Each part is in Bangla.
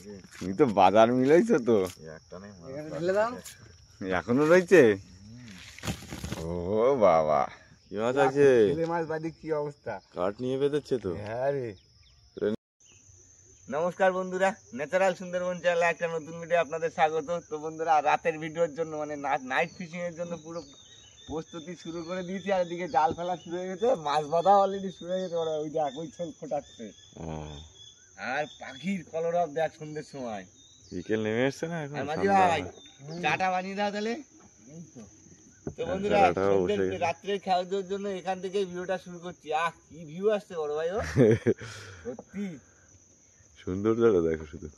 তুমি তো বাজার মিলাইছো তো, এখনো রয়েছে। ও বাবা, কি মাছ আছে? মাছ বাদি কি অবস্থা, কাঠ নিয়ে বেঁধেছে তো। হ্যাঁ রে। নমস্কার বন্ধুরা, ন্যাচারাল সুন্দরবন চ্যানেলে একটা নতুন ভিডিও আপনাদের স্বাগত। তো বন্ধুরা, রাতের ভিডিওর জন্য মানে নাইট ফিশিং এর জন্য পুরো প্রস্তুতি শুরু করে দিয়েছি। আর এদিকে জাল ফেলা শুরু হয়ে গেছে, মাছ বাঁধা অলরেডি শুরু হয়ে গেছে। ওই দেখ, ওই ছেল ফোটাচ্ছে। আর পাখির কলরব দেখ সন্ধ্যের সময়। বিকেল নেমে এসছে না এখন। মাঝি ভাই, চাটা বানিয়ে দাও তাহলে। তো বন্ধুরা, রাত্রে খাওয়া দাওয়ার জন্য এখান থেকে ভিউটা শুরু করছি। কি ভিউ আসছে বড় ভাই, ও সত্যি সৌন্দর্যটা দেখো শুধু।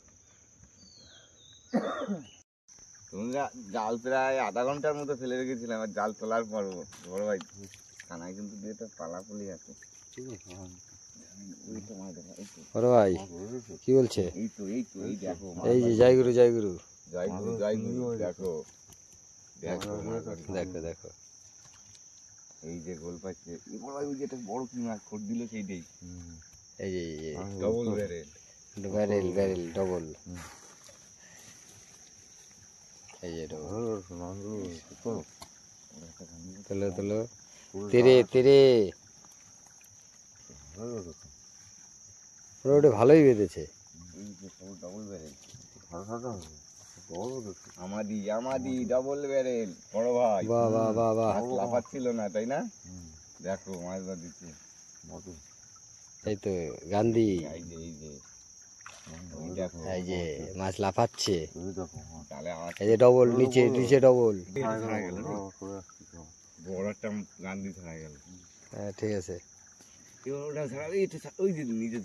তোমরা জাল প্রায় আধা ঘন্টার মতো ফেলে রেখেছিলাম। আর জাল তোলার পর বড় ভাই খানায় কিন্তু দুটো পালাপুলি আছে। বড় ভাই কি বলছে? এই তো এই তো এই দেখো, এই যে জয় গুরু জয় গুরু জয় গুরু জয় গুরু। দেখো দেখো দেখো দেখো, এই যে গোল পাচ্ছে। বড় ভাই, ওই যে একটা বড় কি মাছ খোট দিল সেইটাই। এই যে double barrel barrel barrel double. এই যে তোলো তোলো, তেরে তেরে ওটা ভালোই বেঁধেছে। এই যে double barrel, Amadi Amadi double barrel বড় ভাই। বাহ বাহ বাহ বাহ, লাফাচ্ছিল না তাই না? দেখো মাছ বাঁধিছে। এই তো গান্ধী, এই যে এই যে ওই দেখো, এই যে মাছ লাফাচ্ছে। তাহলে আমার এই যে ডবল, নিচে নিচে ডবল। ছাড়া গেল রে, বড় একটা গান্ধী ছাড়া গেল। হ্যাঁ ঠিক আছে, ওটা ছাড়া ওই যে নিচে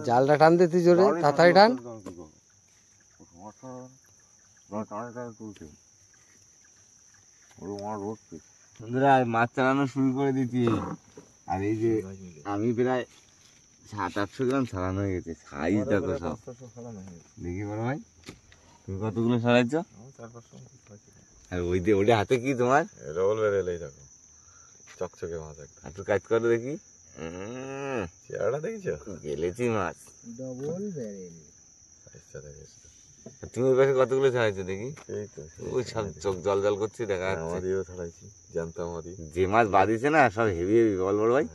জালটা টান দে তুই জোরে, তাড়াতাড়ি টান। বন্ধুরা, মাছ চালানো শুরু করে দিচ্ছি। আর এই যে আমি প্রায় 700-800 গ্রাম ছাড়ানো হয়ে গেছে। সাইজ দেখো সব, দেখি বড় ভাই তুমি কতগুলো ছাড়াইছ? আর ওই যে ওটা হাতে কি তোমার? Double barrel. এই দেখো চকচকে মাছ একটা। একটু কাজ করো দেখি। চেহারাটা দেখেছো? গেলেছি মাছ ডবল ব্যারেল। তুমি ওই পাশে কতগুলো ছাড়াইছো দেখি? এই তো ওই সব চোখ জল জল করছে দেখা যাচ্ছে। আমাদিও ছাড়াইছি, জানতাম আমাদি। যে মাছ বাঁধিছে না সব হেভি হেভি, বল বড় ভাই।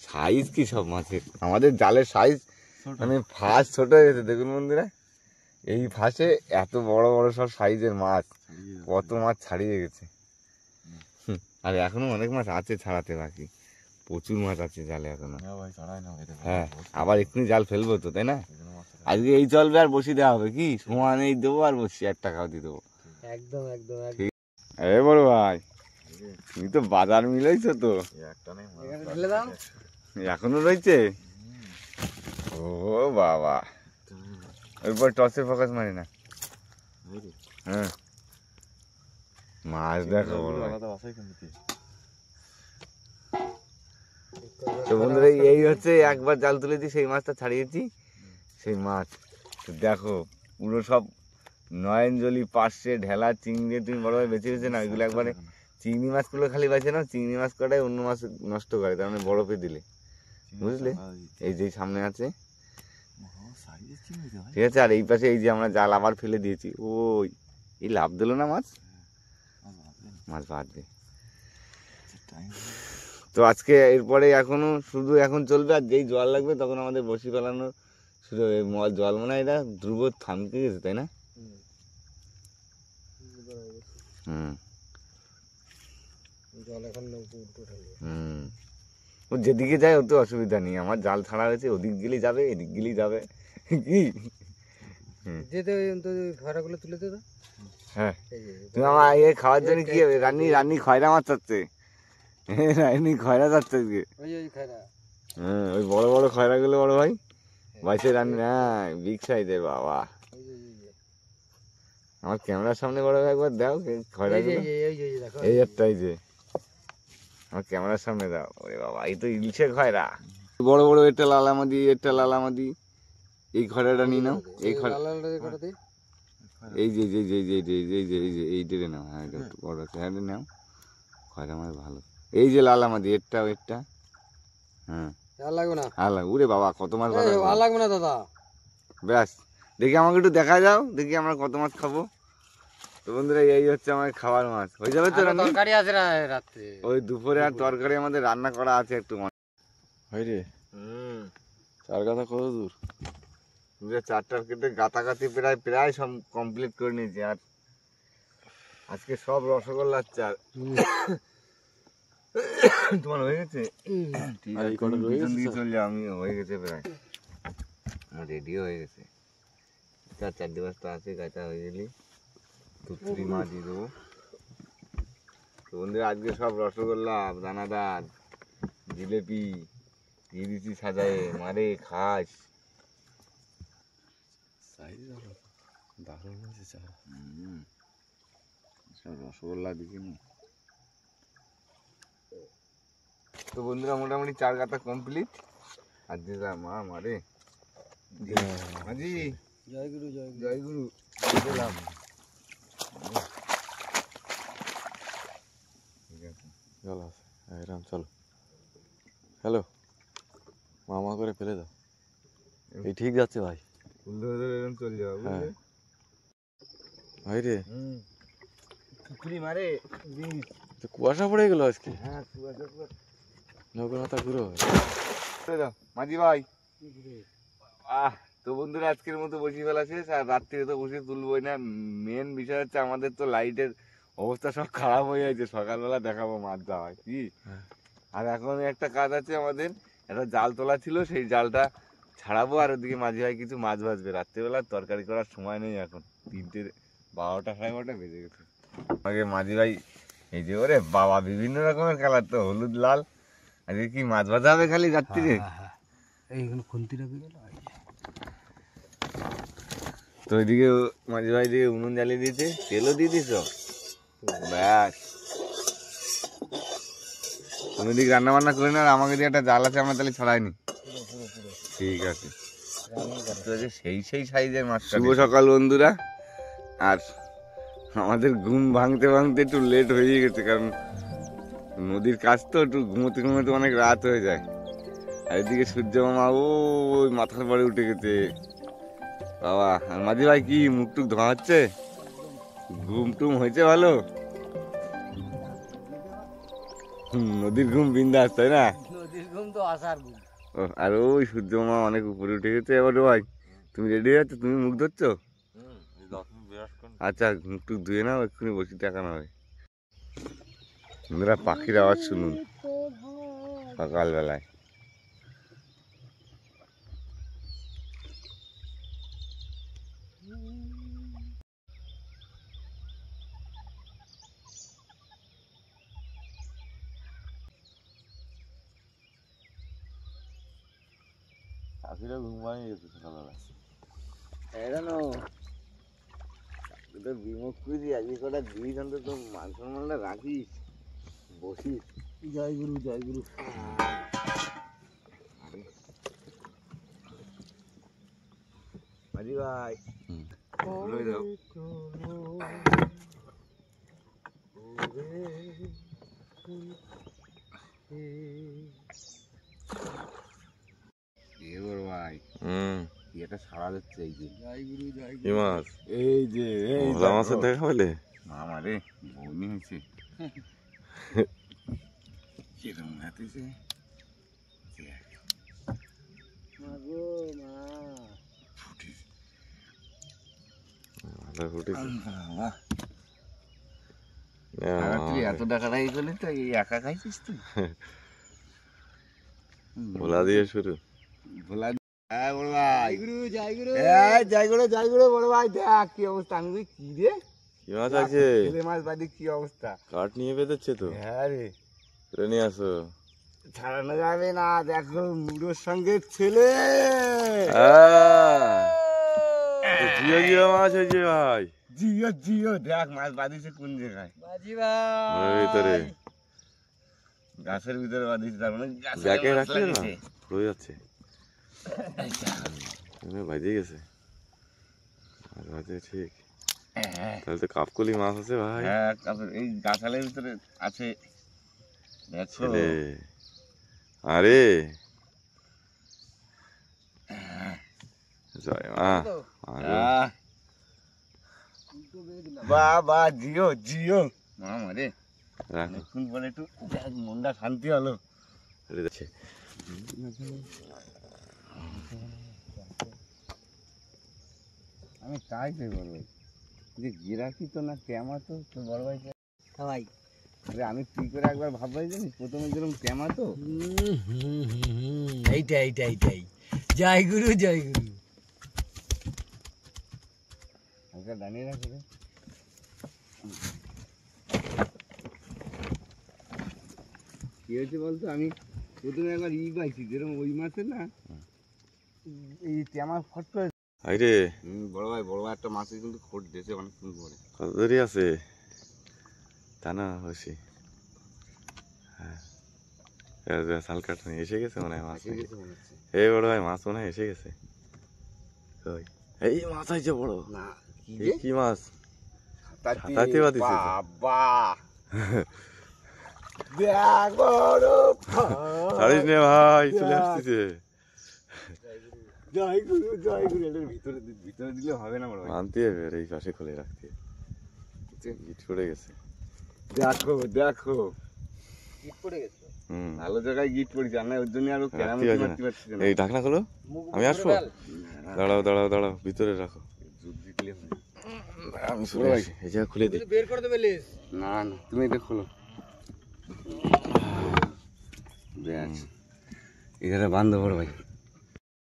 সাইজ কি সব মাছের, আমাদের জালের সাইজ মানে ফাঁস ছোট হয়ে গেছে। দেখুন বন্ধুরা, এই ফাঁসে এত বড় বড় সব সাইজের মাছ, কত মাছ ছাড়িয়ে গেছে। আর এখনো অনেক মাছ আছে ছাড়াতে বাকি, প্রচুর মাছ আছে জালে এখনো। হ্যাঁ, আবার এক্ষুনি জাল ফেলবো তো, তাই না? আজকে এই চলবে আর বসি দেওয়া হবে, কি সমান এই দেবো আর বসি 1 টাকাও দিয়ে দেবো। একদম একদম। এ বড় ভাই, তুমি তো বাজার মিলাইছো তো, এখনো রয়েছে। ও বাবা, ওইপর টসে ফোকাস মারি না। হ্যাঁ, মাছ দেখো বড় ভাই। তো বন্ধুরা, এই হচ্ছে একবার জাল তুলেছি, সেই মাছটা ছাড়িয়েছি। সেই মাছ তো দেখো, পুরো সব নয়নজলি, পার্শে, ঢেলা, চিংড়ি তুমি বড় ভাই বেছে বেছে না। ওইগুলো একবারে চিংড়ি মাছগুলো খালি বাঁচে না, চিংড়ি মাছ কটাই অন্য মাছ নষ্ট করে, তার মানে বরফে দিলে, বুঝলে? এই যে সামনে আছে, ঠিক আছে। আর এই পাশে এই যে আমরা জাল আবার ফেলে দিয়েছি, ওই এই লাভ দিল না মাছ, মাছ বাঁধবে। তো আজকে এরপরে এখনো শুধু এখন চলবে, আর যেই জল লাগবে তখন আমাদের বসি ফেলানো শুরু হবে। জল মনে হয় এটা ধ্রুব থামকে গেছে, তাই না? ও যেদিকে যায় ওতে অসুবিধা নেই, আমার জাল ছাড়া হয়েছে, ওদিক গেলেই যাবে এদিক গেলেই যাবে। কি খয়রাগুলো তুলে দে। হ্যাঁ, তুমি আমার ইয়ে খাওয়ার জন্য কি হবে? রান্নি খয়রা মাছ চাচ্ছে, রান্নি খয়রা চাচ্ছে আজকে। হ্যাঁ, ওই বড় বড় খয়রাগুলো বড় ভাই বাইসে রান্নি। হ্যাঁ, বিগ সাইজের বাবা। আমার ক্যামেরার সামনে বড় ভাই একবার দাও খয়রাগুলো। এই একটা, এই যে আমার ক্যামেরার সামনে দাও। ওরে বাবা, এই তো ইলশে খয়রা, বড় বড়। এটা লালামাদি, এটা লালামাদি। এই খয়রাটা নিয়ে নাও, এই খয়রা, এই যে যে যে যে এই যে এই যে এই ডেরে নাও। হ্যাঁ, এটা একটু বড় আছে, হ্যাঁ নাও, খয়রা মাছ ভালো। এই যে লালামাদি, এটা এটা। হ্যাঁ, আর লাগবে না, আর লাগবে। উরে বাবা, কত মাছ ভালো লাগবে না দাদা। ব্যাস, দেখি আমাকে একটু দেখা যাও, দেখি আমরা কত মাছ খাবো। তো বন্ধুরা এই হচ্ছে আমার খাবার মাছ, হয়ে যাবে তো রান্না? তরকারি আছে রাত্রে। ওই দুপুরে আর তরকারি আমাদের রান্না করা আছে একটু। হয় রে, চার গাদা কত দূর? চারটার কেটে গাতাগাতি প্রায় প্রায় সব কমপ্লিট করে নিয়েছি। আর আজকে সব রসগোল্লার চার। তোমার হয়ে গেছে? ঠিক আর আছে, এই কটা তুমি রয়ে পিছন গেছে দিকে সব? চলে যাও, আমি হয়ে গেছে প্রায়, আমার রেডিও হয়ে গেছে। চারটে পাঁচটা আছে, গাছা হয়ে গেলি তুত্তুরি মাছ দিয়ে দেবো। তো বন্ধুরা আজকে সব রসগোল্লা, দানাদার, জিলেপি দিয়ে দিচ্ছি সাজায়ে, মারে খাস। সাইজ ভালো, দারুণ হয়েছে চা। সব রসগোল্লা দেখিনি। তো বন্ধুরা মোটামুটি চার গাতা কমপ্লিট। আর দিলাম মারে মাঝি, জয় গুরু জয় গুরু। জয় গুরু দিলাম। চলো এরকম চলো, হ্যালো মামা করে ফেলে দাও, এই ঠিক যাচ্ছে ভাই। ফুল ধরে ধরে এরকম চলে যাবো, হ্যাঁ বুঝলে? ভাই রে, টুকরি মারে দিস। তো কুয়াশা পড়ে গেল আজকে, হ্যাঁ কুয়াশা কুয়াশা। নৌকা মাথা ঘুরো। চলে যাও মাঝি ভাই। তো বন্ধুরা আজকের মতো বসি ফেলা শেষ। আর রাত্রিরে তো বসে তুলবই না। মেন বিষয় হচ্ছে আমাদের তো লাইটের অবস্থা সব খারাপ হয়ে যাচ্ছে, সকালবেলা দেখাবো মাছ যাওয়ায় কি। হ্যাঁ। আর এখন একটা কাজ আছে আমাদের, একটা জাল তোলা ছিল, সেই জালটা ছাড়াবো। আর ওদিকে মাঝি ভাই কিছু মাছ ভাজবে। রাত্রিবেলা তরকারি করার সময় নেই এখন, 12টা 12:30 বেজে গেছে। আগে মাঝি ভাই এই যে ওরে বাবা বিভিন্ন রকমের কালার, তো হলুদ লাল। আজকে কি মাছ ভাজা হবে খালি রাত্রিরে? এইগুলো খুন্তি রাখবে গেল। তো ওইদিকে মাঝি ভাই দিকে উনুন জ্বালিয়ে দিয়েছে, তেলও দিয়ে দিস। ব্যাস, তুমি দিকে রান্না বান্না করে না, আর আমাকে দিয়ে একটা জাল আছে, আমরা তাহলে ছড়াইনি। ঠিক আছে, সেই সেই সাইজের মাছ। শুভ সকাল বন্ধুরা। আর আমাদের ঘুম ভাঙতে ভাঙতে একটু লেট হয়ে গেছে, কারণ নদীর কাজ তো, একটু ঘুমোতে ঘুমোতে অনেক রাত হয়ে যায়। আর এদিকে সূর্য মামা ওই মাথার বাড়ি উঠে গেছে বাবা। আর মাঝি ভাই কি মুখ টুক ধোয়া হচ্ছে? ঘুম টুম হয়েছে ভালো? নদীর ঘুম বিন্দাস, তাই না? নদীর ঘুম তো আসার ঘুম। আর ওই সূর্য মামা অনেক উপরে উঠে গেছে। এবার ভাই তুমি রেডি হয়ে যাচ্ছ? তুমি মুখ ধরছো? আচ্ছা মুখ টুক ধুয়ে নাও, এক্ষুনি বসি টাকানো হবে। বন্ধুরা পাখির আওয়াজ শুনুন সকালবেলায়। পাখিরা ঘুম ভাঙিয়ে গেছে সকালবেলা। তোর বিমুখ করেছি, আজকে কটা দিস অন্তত মান সম্মানটা রাখিস, বসিস। জয় গুরু জয় গুরু। মাঝি ভাই লই দাও। এবার ভাই এটা সারা যাচ্ছে। এই যে জয় গুরু জয় কি মাছ? এই যে ভোলা মাছের দেখা পেলে? মামা রে বমি হয়েছে কিরম হাতেছে। মাগো মা। ভালো ফুটেছে। বাবা তুই এত টাকাটাই করলি তো, এই একা খাইছিস তুই? ভোলা দিয়ে শুরু। ভোলা হ্যাঁ বড় ভাই। গুরু জয় গুরু। জয় গুরু বড় ভাই। দেখ কি অবস্থা, আমি কি রে কি মাছ আছে? ছেলে মাছ বাদি কি অবস্থা। কাঠ নিয়ে বেঁধেছে তো, হ্যাঁ রে তুলে নিয়ে আসো। ছাড়ানো যাবে না। দেখো মুড়োর সঙ্গে ছেলে। জিও জিও মাছ হয়েছে ভাই। জিও জিও দেখ মাছ বাঁধিছে কোন জায়গায়। বাজি ঘরের ভিতরে ভাই। গাছের ভিতরে বাঁধিছে, তার মানে গাছে ব্যাগে মাছ রাখলে না লাগিয়েছে। পড়ে যাচ্ছে, বাজে গেছে মাছ বাজে ঠিক। তাহলে তো কাপকলি মাছ আছে ভাই। হ্যাঁ এই গাছালের ভিতরে আছে। দেখো ছেলে আরে জয় মা। বাহ বাহ, জিও জিও মা রে, রাখো। এখন বলে একটু দেখ, মনটা শান্তি হলো। ছেড়ে দিচ্ছে। আমি তাই তো বড় ভাই, যে গিরাকি তো না ক্যামা তো তোর বড় ভাই সবাই আরে আমি তুই করে একবার ভাববাই জানিস, প্রথমে যেরকম ক্যামা তো এইটাই জয় গুরু জয় গুরু। হালকা দাঁড়িয়ে রাখো রে। কি হয়েছে বলতো, আমি প্রথমে একবার পাইছি যেরকম ওই মাছের না, এই ক্যামা ফট করে। আইরে বড় ভাই একটা মাছের কিন্তু খোট দিয়েছে অনেকক্ষণ পরে। কত দেরি আছে তা না হয়েছি। হ্যাঁ শাল কাটনি এসে গেছে মনে হয় মাছ নাকি। এই বড় ভাই মাছ মনে হয় এসে গেছে। কই? এই মাছ আইছে বড়। না এই কি মাছ? হাতাতে বাদিছে তো। বাবা দেখ বড় ছাড়িস নে ভাই, চলে আসতেছে। জয় গুরু এটার ভিতরে দিলে হবে না বড় ভাই। আনতে হবে আর এই পাশে খুলে রাখতে। গিট পড়ে গেছে। দেখো গিট পড়ে গেছে। ভালো জায়গায় গিট পড়েছে, আর না ওর জন্য আরো কেরামতি ঠিক আছে মারতে পারছি না। এই ঢাকনা খোলো, আমি আসবো। দাঁড়াও ভিতরে রাখো। দুধ দিলে হবে। আমি চলে আসি, এই জায়গা খুলে দিই। বের করে দেবে লিস। না তুমি এটা খোলো। ব্যাস এখানে বান্ধব বড় ভাই।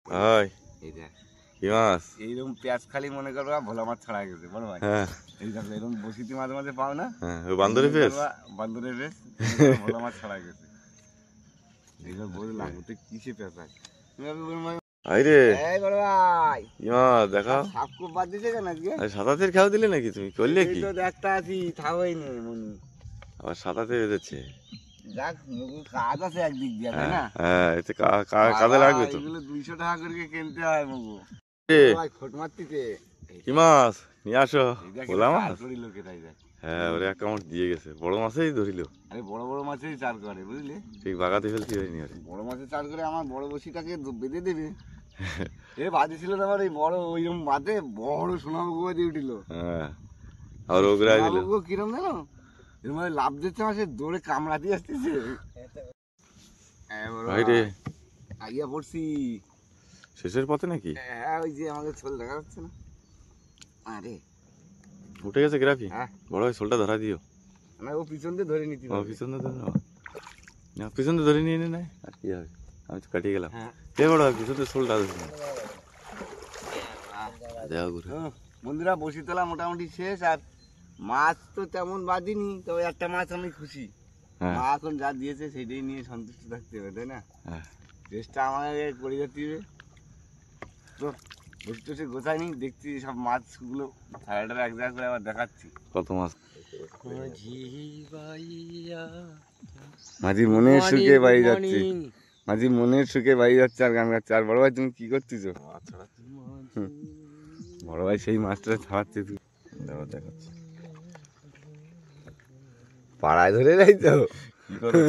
ভাই এই দেখ কি মাছ? এইরকম পেঁয়াজ খালি মনে করো ভোলা মাছ ছাড়া গেছে বড় ভাই। হ্যাঁ এই দেখো এরকম বসিতে মাঝে মাঝে পাও না, হ্যাঁ ওই বান্দরে ফেস। বান্দরের বেশ ভোলা মাছ ছাড়া গেছে। এইবার বলে লাগবে তো কিসে পেঁয়াজ আছে। আইরে এই বড় ভাই কি মাছ দেখাও। সাপ খুব বাদ দিছে কেন আজকে? আরে সাদাতের খেয়াও দিলে নাকি তুমি? করলে এই কি? তো দেখতে আছি থাওই নি মনি। আবার সাদাতে বেঁধেছে। যাক নতুন কাজ আছে একদিক দিয়ে তাই না? হ্যাঁ এতে কাজে লাগবে তো। এগুলো 200 টাকা করে কিনতে হয় মগু। এ, ভাই খোট মারতিতে কি মাছ নিয়ে আসো? এই দেখ ভোলা মাছ? চার করি লোকে তাই দেখ। হ্যাঁ ওরে এক কামড় দিয়ে গেছে, বড় মাছেই ধরিল। আরে বড় বড় মাছেই চার করে বুঝলি? ঠিক বাগাতে ফেলতে হয়নি আরে। বড় মাছের চার করে আমার বড় বসিটাকে বেঁধে দেবে। এ বাজে ছিল না আমার এই বড় ওইরকম বাদে বড় সোনামুখো দিয়ে উঠিল। হ্যাঁ আর ওগরাই দিল। সোনামুখো কিরম জানো, এর মধ্যে লাভ দিচ্ছে আমার, সে দৌড়ে কামড়া দিয়ে আসতেছে। ভাইরে আগিয়া পড়ছি। শেষের পথে নাকি? হ্যাঁ ওই যে আমাদের ছোল দেখা যাচ্ছে না। আরে উঠে গেছে গ্রাফি। হ্যাঁ বড় ভাই শোলটা ধরা দিও। না ও পিছন দিয়ে ধরে নিতে ও হবে। পিছন দিয়ে ধরে নাও। না পিছন দিয়ে ধরে নিয়ে নে নাই আর কি হবে, আমি তো কাটিয়ে গেলাম। হ্যাঁ এ বড় ভাই পিছন দিয়ে শোলটা ধরে নাও। দেওয়া ঘুরে। বন্ধুরা বসি তোলা মোটামুটি শেষ, আর মাছ তো তেমন বাদিনি, তবে একটা মাছ আমি খুশি। হ্যাঁ মা এখন যা দিয়েছে সেটাই নিয়ে সন্তুষ্ট থাকতে হবে তাই না? হ্যাঁ টেস্টটা আমাকে করে যেতে হবে। তো বসে টসে গোছাই নি, দেখছি সব মাছগুলো থালাটার এক জায়গা করে আবার দেখাচ্ছি। কত মাছ? মাঝি মনের সুখে বাড়ি যাচ্ছে, মাঝি মনের সুখে বাড়ি যাচ্ছে আর গান গাচ্ছে। আর বড় ভাই তুমি কি করতেছো? বড় ভাই সেই মাছটা ছাড়াচ্ছে, তুই দেখাচ্ছি পাড়ায় ধরে যাই তো। কি করে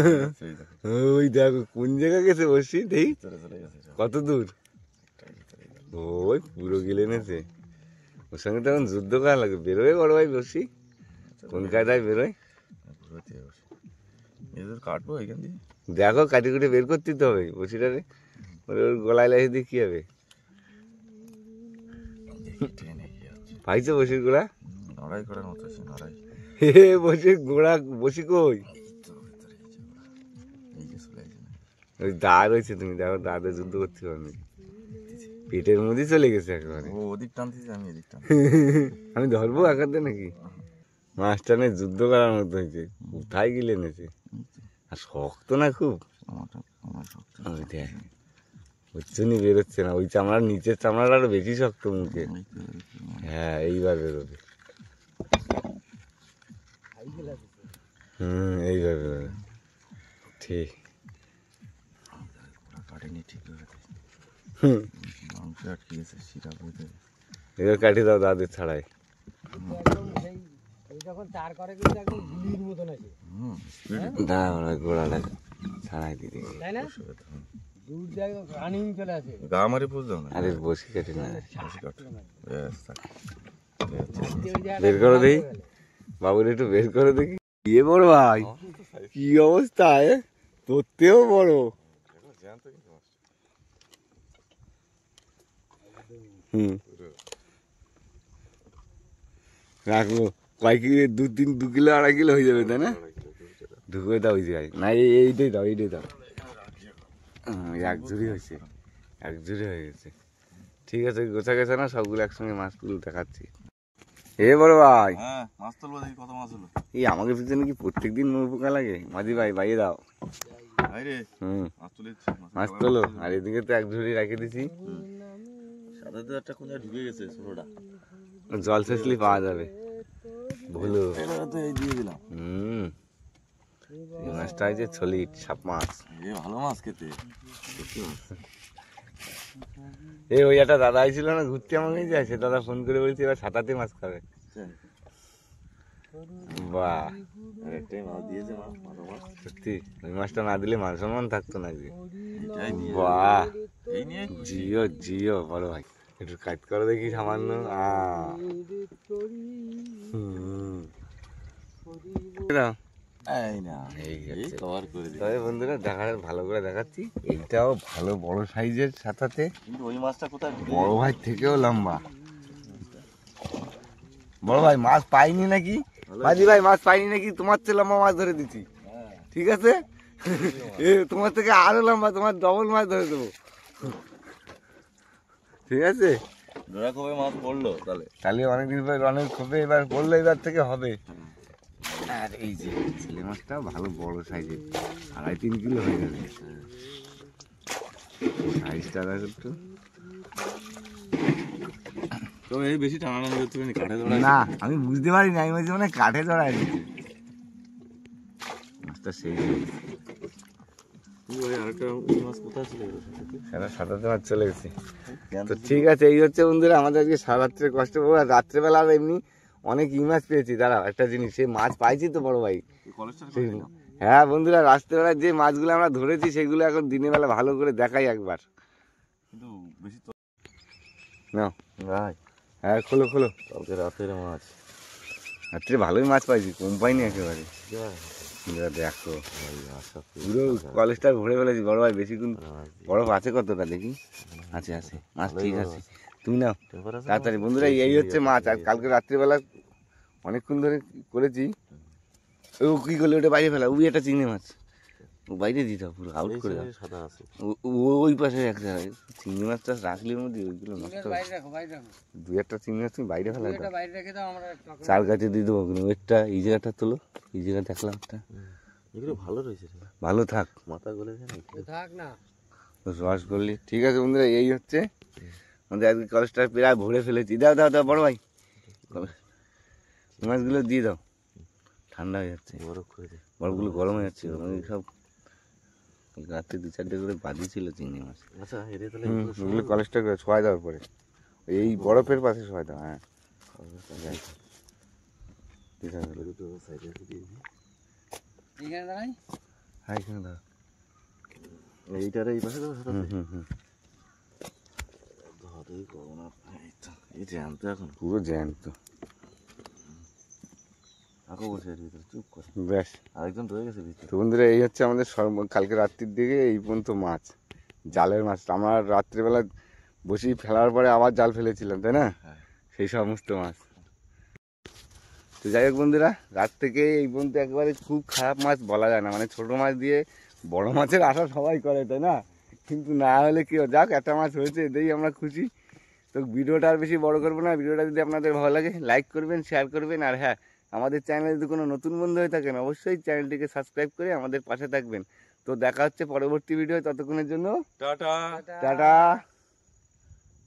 ওই দেখো কোন জায়গা গেছে বসি দেখি চলে গেছে। কত দূর। ওই পুরো গেলে নেছে, ওর সঙ্গে তখন যুদ্ধ করা লাগে। বেরোয় বড় ভাই বসি কোন কায়দায় বেরোয় এদের কাটবো এখান দিয়ে। দেখো, কাটি কুটি বের করতে তো হবে বসিটারে, ওর গলায় লাগিয়ে দিয়ে কি হবে? পাইছো বসির গোড়া? লড়াই করার মতো আছে, লড়াই। হে বসির গোড়া, বসি কই? ওই দা রয়েছে, তুমি দেখো দাঁতে যুদ্ধ করতে পারবে, পেটের মধ্যে চলে গেছে একেবারে। ও ওদিক টানতেছে, আমি এদিক টান। আমি ধরবো একাতে নাকি? মাছটা নিয়ে যুদ্ধ করার মতো হয়েছে, কোথায় গিলে এনেছে। আর শক্ত না খুব, ওই দেখ হচ্ছনি বেরোচ্ছে না, ওই চামড়ার নিচের চামড়াটা আরো বেশি শক্ত মুখে। হ্যাঁ এইবার বেরোবে, এইবার বেরোবে ঠিক। কাটেনি ঠিক করে, মাংস আটকে গেছে, শিরা বুঝতে। এবার কাটি দাও দাঁতের ছাড়াই। যখন চার করে কিন্তু একদম গুলির মতন আছে, দাঁড়া গোড়াটা ছাড়াই দিদি। তাই না? দূর থেকে রানিং চলে আসে। গা মারি পুষ দাও না। আরে বসি কেটে না বসি কাট। ব্যাস, থাক। বের করে দেই বাবুর, একটু বের করে দেখি। ইয়ে বড় ভাই, কি অবস্থা তোরতেও বড়। হুম, রাখবো কয় কিলো, 2 কিলো 2.5 কিলো হয়ে যাবে, তাই না? ঢুকে দাও ওই জায়গায়, না এইটাই দাও, এইটাই দাও। এক ঝুড়ি হয়েছে, এক ঝুড়ি হয়ে গেছে। ঠিক আছে, গোছা গেছে না, সবগুলো একসঙ্গে মাছগুলো দেখাচ্ছি। এ বড় ভাই, হ্যাঁ, মাছ তুলবো, দেখি কত মাছ হলো। এই আমাকে পিছনে কি প্রত্যেকদিন মোর পোকা লাগে? মাঝি ভাই বাইরে দাও। ভাই রে, হুম, মাছ তুলেছি। মাছ তোলো। আর এদিকে তো এক ঝুড়ি রেখে দিছি, সাদা তো একটা কোথায় ঢুকে গেছে ছোটটা। জল ছেঁচলি পাওয়া যাবে। ভুলো, তো এই দিয়ে দিলাম। এই মাছটা হয়েছে ছলিট সাপ মাছ। এ ভালো মাছ খেতে। এই ওই একটা দাদা আইছিল না ঘুরতে, আমাকে যায়, সে দাদা ফোন করে বলছে এবার সাঁতাতে মাছ খাবে। বাহ, একটাই মাছ দিয়েছে, মাছ ভালো মাছ। সত্যি ওই মাছটা না দিলে মান সম্মান থাকতো না। এটাই নিয়ে বাহ, এই নিয়ে জিও জিও বড় ভাই, একটু কাজ করে দেখি সামান্য। এই না, এই এই হচ্ছে। কভার করে দিই। তবে বন্ধুরা ভালো করে দেখাচ্ছি, এইটাও ভালো বড় সাইজের সাথে, কিন্তু ওই মাছটা কোথায় বড় ভাই থেকেও লম্বা। বড় ভাই মাছ পাইনি নাকি? মাঝি ভাই মাছ পাইনি নাকি? তোমার চেয়ে লম্বা মাছ ধরে দিচ্ছি, ঠিক আছে? এ তোমার থেকে আরো লম্বা, তোমার ডবল মাছ ধরে দেবো, ঠিক আছে? ডোরা কবে মাছ পড়লো তাহলে? তাহলে অনেকদিন পরে অনেক হবে, এবার বললে এবার থেকে হবে। আর এই যে ছেলে মাছটা ভালো বড় সাইজের, 2.5-3 কিলো হয়ে যাবে সাইজটা। দেখো একটু। তবে এই বেশি টানাটানি করতে পারিনি, কাঠে ধরা। না, আমি বুঝতে পারিনি, আমি বলছি মানে কাঠে ধরাই দিচ্ছে মাছটা। সেই ওই আরেকটা মাছ কোথায় ছিল? সারা সাঁতাতে মাছ চলে গেছে। তো ঠিক আছে, এই হচ্ছে বন্ধুরা আমাদের আজকে সারা রাত্রে কষ্ট করবো। আর রাত্রেবেলা আর এমনি অনেক মাছ পেয়েছি। দাঁড়াও, একটা জিনিস, সেই মাছ পাইছি তো বড় ভাই। হ্যাঁ বন্ধুরা, রাত্রেবেলা যে মাছগুলো আমরা ধরেছি সেগুলো এখন দিনের বেলা ভালো করে দেখাই একবার। কিন্তু বেশি তো না ভাই, হ্যাঁ, খোলো খোলো। কালকে রাতের মাছ। রাত্রে ভালোই মাছ পাইছি, কম পাইনি একেবারে। দেখো পুরো কলেজটা ভরে ফেলেছি বড় ভাই। বেশিক্ষণ বরফ আছে কতটা দেখি? আছে আছে মাছ, ঠিক আছে। তুমি নাও তাড়াতাড়ি। বন্ধুরা এই হচ্ছে মাছ। আর কালকে রাত্রিবেলা অনেকক্ষণ ধরে করেছি। ও কি করলে, ওটা বাইরে ফেলা। ওই একটা চিংড়ি মাছ, ও বাইরে দিতে হবে, পুরো আউট করে দাও। সাদা আছে ওই পাশে একটা চিংড়ি মাছটা রাখলে মধ্যে ওইগুলো নষ্ট হবে। বাইরে রাখো, বাইরে রাখো। 2-1টা চিংড়ি মাছ তুমি বাইরে ফেলা দাও। এটা বাইরে রেখে দাও, আমরা চার গাছে দিয়ে দেবো। ওইটা এই জায়গাটা তোলো, এই জায়গা দেখলাম একটা এগুলো ভালো রয়েছে, ভালো থাক, মাথা গলেছে না। থাক না। রস করলি। ঠিক আছে বন্ধুরা, এই হচ্ছে আমাদের আজকে কলেজটা প্রায় ভরে ফেলেছি। দাও দাও দাও বড় ভাই, মাছগুলো দিয়ে দাও, ঠান্ডা হয়ে যাচ্ছে। বরফ করে দে। বরফগুলো গরম হয়ে যাচ্ছে। সব রাত্রে 2-4টে করে বাদি ছিল চিংড়ি মাছ। আচ্ছা, এর তাহলে ওগুলো কলেজটা করে শোয়া দেওয়ার পরে এই বরফের পাশে শোয়া দাও। হ্যাঁ, এখানে দাঁড়াই। হ্যাঁ এখানে দাও। এইটার এই পাশে তো এই জ্যান্ত এখন পুরো জ্যান্ত। আঁকো বসে এর ভিতরে চুপ করে। ব্যাস, আরেকজন রয়ে গেছে ভিতরে। তো বন্ধুরা এই হচ্ছে আমাদের কালকে রাত্রির দিকে এই পর্যন্ত মাছ, জালের মাছ। আমরা রাত্রিবেলা বসি ফেলার পরে আবার জাল ফেলেছিলাম, তাই না? সেই সমস্ত মাছ। তো যাই হোক বন্ধুরা, রাত থেকে এই পর্যন্ত একবারে খুব খারাপ মাছ বলা যায় না। মানে ছোট মাছ দিয়ে বড় মাছের আশা সবাই করে, তাই না? কিন্তু না হলে কি, যাক একটা মাছ হয়েছে, এতেই আমরা খুশি। তো ভিডিওটা আর বেশি বড় করবো না। ভিডিওটা যদি আপনাদের ভালো লাগে লাইক করবেন, শেয়ার করবেন। আর হ্যাঁ, আমাদের চ্যানেলে যদি কোনো নতুন বন্ধু হয়ে থাকেন অবশ্যই চ্যানেলটিকে সাবস্ক্রাইব করে আমাদের পাশে থাকবেন। তো দেখা হচ্ছে পরবর্তী ভিডিও। ততক্ষণের জন্য টাটা। টাটা।